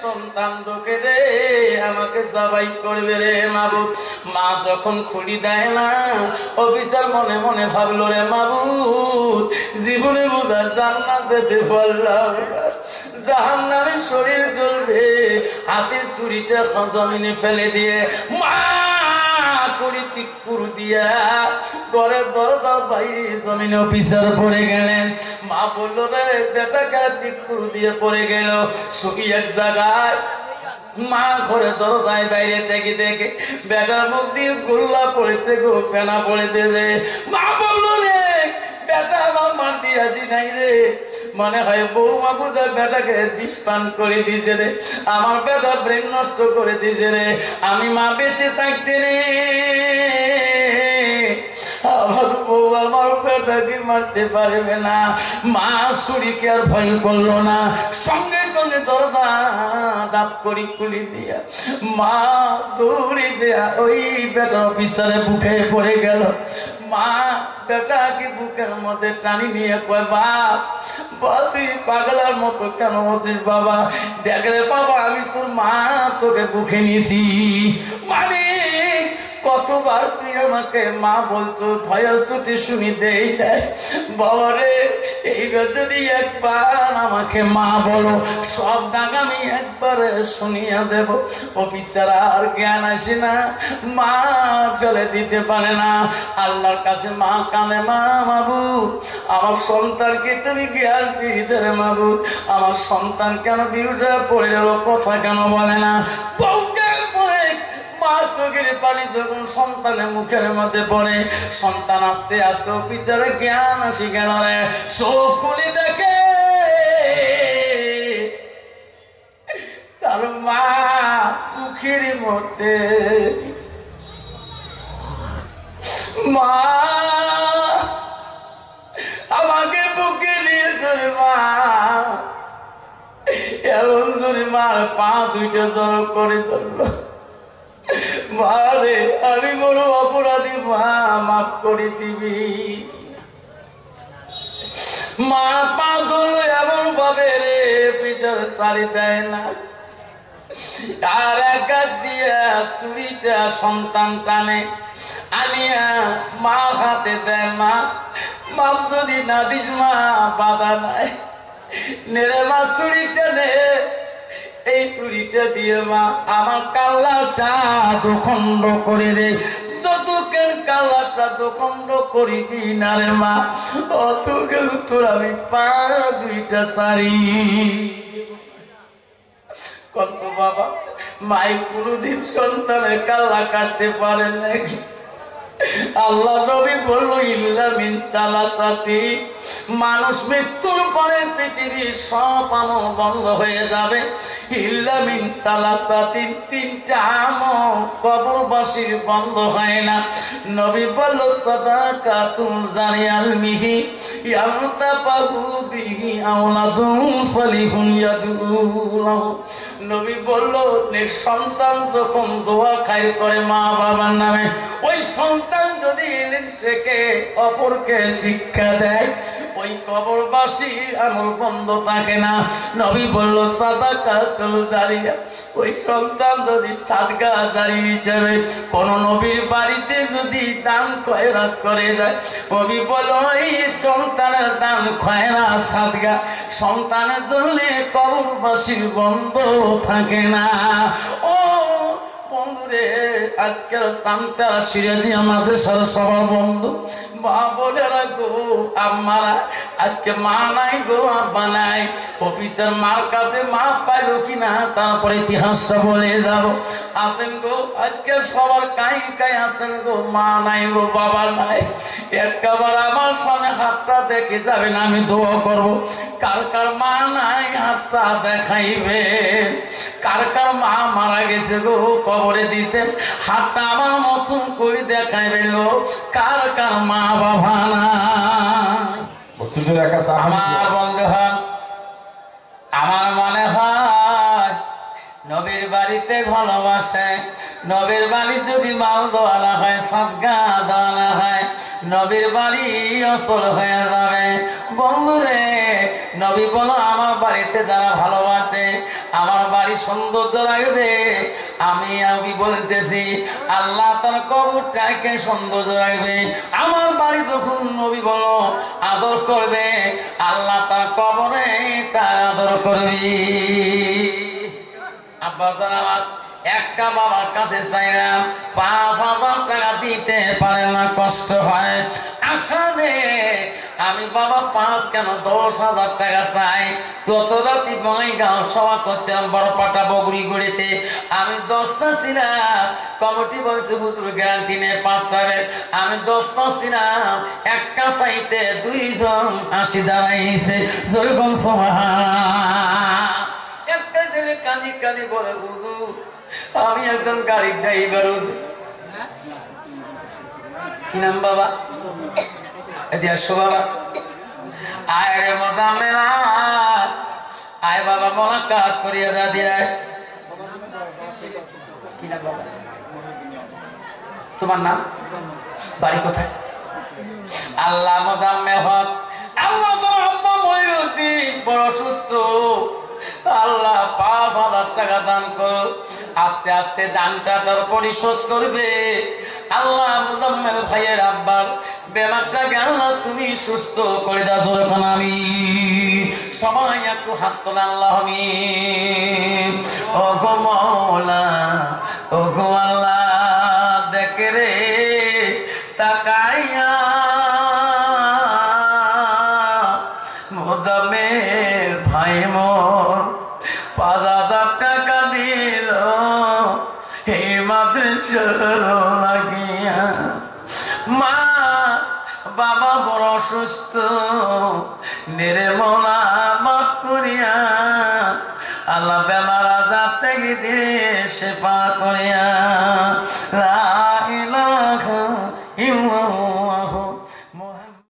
সন্তান ঢোকে রে, আমাকে জবাই করবে রে মাবুদ। মা যখন খুলি দেয় না, অফিসার মনে মনে ভাবলো রে মাবুদ, জীবনে বোধহয় জান্নাত যেতে পারলাম না, জাহান্নামের শরীর জ্বলবে। হাতে ছুরিটা জমিনে ফেলে দিয়ে মা করে চিৎকুর দিয়া ঘরের দরজার বাইরে জমিনে অফিসার পড়ে গেলেন। মা বললো রে বেটাকে চিৎকুর দিয়ে পড়ে গেল ছুরি এক জায়গায়। মা ঘরে দরজায় বাইরে দেখে দেখে বেটার মুখ দিয়ে গোল্লা পড়েছে গো, ফেনা পড়েছে। মা বললো রে বেটা আমার মার দিয়াছি নাই রে, মনে হয় বৌমা বুঝা বেটাকে বিষ পান করে দিয়েছে রে, আমার বেটা ব্রেন নষ্ট করে দিয়েছে রে। আমি মা বেঁচে থাকতে রে আমার বউ আমার বেটাকে মারতে পারবে না। মা ছুরিকে আর ভয় করলো না, সঙ্গে সঙ্গে দরজা ডাব করি খুলি দিয়া মা দৌড়ি দেয়া ওই বেটার অফিসারে বুকে পড়ে গেল। মা বেটাকে বুকের মধ্যে টানি নিয়ে কয় বাপ তুই পাগলার মতো কেন হচ্ছিস বাবা, দেখ রে বাবা আমি তোর মা, তোকে বুকে নিয়েছি। মানে কতবার তুই আমাকে মা বলতো, ভয়ের ছুটি শুনি দেই দেয় বাবা রে, এইবার যদি একবার আমাকে মা বলো সব ডাক আমি একবারে শুনিয়া দেব। অফিসার আর জ্ঞান আসে না, মা ফেলে দিতে পারে না। আল্লাহর কাছে মা কানে, মা মাবুদ আমার সন্তানকে তুমি জ্ঞান ফিরিয়ে রে মাবুদ, আমার সন্তান কেন বিরুদ্ধে পড়ে গেল, কথা কেন বলে না। বহুকাল পরে মা চোখের পানি যখন সন্তানের মুখের মধ্যে পড়ে, সন্তান আস্তে আস্তে অফিসারে জ্ঞান আসি গেল রে, চোখ খুলে দেখে তার মা মুখের মধ্যে। মা আমাকে বুকে নিয়েছে রে মা, এমন জোরে মার পা দুইটা জড়ো করে ধরলো। মারে আমি বড় অপরাধী, মা মাফ করে দিবি। মা পা ধরলো এমন ভাবে রে পিছর সারি দেয় না, আর এক হাত দিয়ে ছুরিটা সন্তান টানে আনিয়া মা হাতে দেয়। মা বাপ যদি না দিস মা বাধা নাই, নেড়ে মা ছুরিটা নে, এই ছুরিটা দিয়ে মা আমার কাল্লাটা দুখণ্ড করে দে। যতক্ষণ কাল্লাটা দুখণ্ড করিবি না রে মা, অতক্ষণ তোর আমি পা দুইটা সারি। কত বাবা মাই কোনদিন সন্তানের কাল্লা কাটতে পারে নাকি? আল্লাহ নবী বলল ইল্লা মিন সালাসাতি, মানুষ মৃত্যুর পরে পৃথিবীর সব আমল বন্ধ হয়ে যাবে। ইল্লা মিন সালাসাতি, তিনটা আমল কবরবাসীর বন্ধ হয় না। নবী বলল সাদাকাতুন জারিয়াল মিহি ইয়ামতাফাহু বিহি আওলাদুন সালিহুন ইয়াদুলাহু। নবী বলল সন্তান যখন দোয়া খায় করে মা বাবার নামে, ওই সন্তান যদি ইলম শেখে অপরকে শিক্ষা দেয়, ওই কবরবাসীর আমল বন্ধ থাকে না। নবী বলল সাদাকাতুল জারিয়া, ওই সন্তান যদি সাদকা জারি হিসেবে কোন নবীর বাড়িতে যদি দান খয়রাত করে যায়, নবী বলল এই সন্তানের দান খয়রাত সাদকা সন্তানের জন্য কবরবাসীর বন্ধ থাকে না। ও বন্ধুরে আজকের সান্তারা সিরাজি আমাদের সারা সবার বন্ধু মা বলে রাখো আমারা আজকে মা নাই গো আব্বা নাই। অফিসের মার কাছে মা পাইলো কিনা তারপরে ইতিহাসটা বলে যাবো। আসেন গো আজকে সবার কাই কাই আসেন গো, মা নাই গো বাবা নাই। একবার আমার সামনে হাতটা দেখে যাবেন, আমি দোয়া করবো। কার কার মা নাই হাতটা দেখাইবে, কার কার মা মারা গেছে গো কবরে দিছেন, হাতটা আমার মতন করে দেখাইবে গো। কার কার মা বাবা নাই। আমার বন্ধুগণ, আমার মনে হয় নবীর বাড়িতে ভালোবাসে, নবীর বাড়ি যদি মাল দেওয়া হয়, সাদকা দেওয়া হয়, নবীর বাড়ি অসল হয়ে যাবে। বন্ধুরে নবী বলো আমার বাড়িতে যারা ভালোবাসে, আমার বাড়ি বাড়ি সৌন্দর্য রাখবে, আমি বলতেছি আল্লাহ তার কবরটাকে সৌন্দর্য রাখবে। আমার বাড়ি যখন নবী বলো আদর করবে, আল্লাহ তার কবরে তার আদর করবে। আব্বা আমার একটা বাবার কাছে চাইলাম 5,000 টাকা দিতে পারে না, কষ্ট হয়। আসলে আমি বাবা 5 কেন 10,000 টাকা চাই। গত রাতে বঙ্গাইগাঁও সভা করছিলাম বড়পাটা বগুড়িগুড়িতে, আমি 10 চাচ্ছিলাম, কমিটি বলছে হুজুর গ্যারান্টি নেই 5 চাবে। আমি 10 চাচ্ছিলাম, একটা চাইতে 2 জন আসি দাঁড়াইছে। যেরকম সুবহানাল্লাহ। একটা ছেলে কাঁদি কাঁদি বলে হুজুর আমি একজন গাড়ির ড্রাইভার। কি নাম বাবা? এদিকে বাবা। আয় রে মোজাম্মেলা, আয় বাবা মোলাকাত করিয়া যা দিয়ে। কি নাম বাবা তোমার? নাম, বাড়ি কোথায়? আল্লাহ মোজাম্মেল হক। আল্লাহ তোমার আব্বা মহিউদ্দিন বড় সুস্থ, আল্লাহ 5,000 টাকা দান কর। আস্তে আস্তে দানটা তার পরিশোধ করবে। আল্লাহ মুজাম্মেল ভাইয়ের আব্বার বেমারটাকে আল্লাহ তুমি সুস্থ করে দাও। জোরে কোন আমি সবাই একটু হাত তোলে আল্লাহ আমিন। ও গো মওলা, ও গো আল্লাহ, দেখে রে তাকাইয়া মুজাম্মেল ভাই মোর 5,000 টাকা দিল হে মাদ্রাসার লাগিয়া। মা বাবা বড় অসুস্থ, মেরে মৌলা মাফ করিয়া আল্লাহ বেমার আজার থেকে দিয়ে শেফা করিয়া।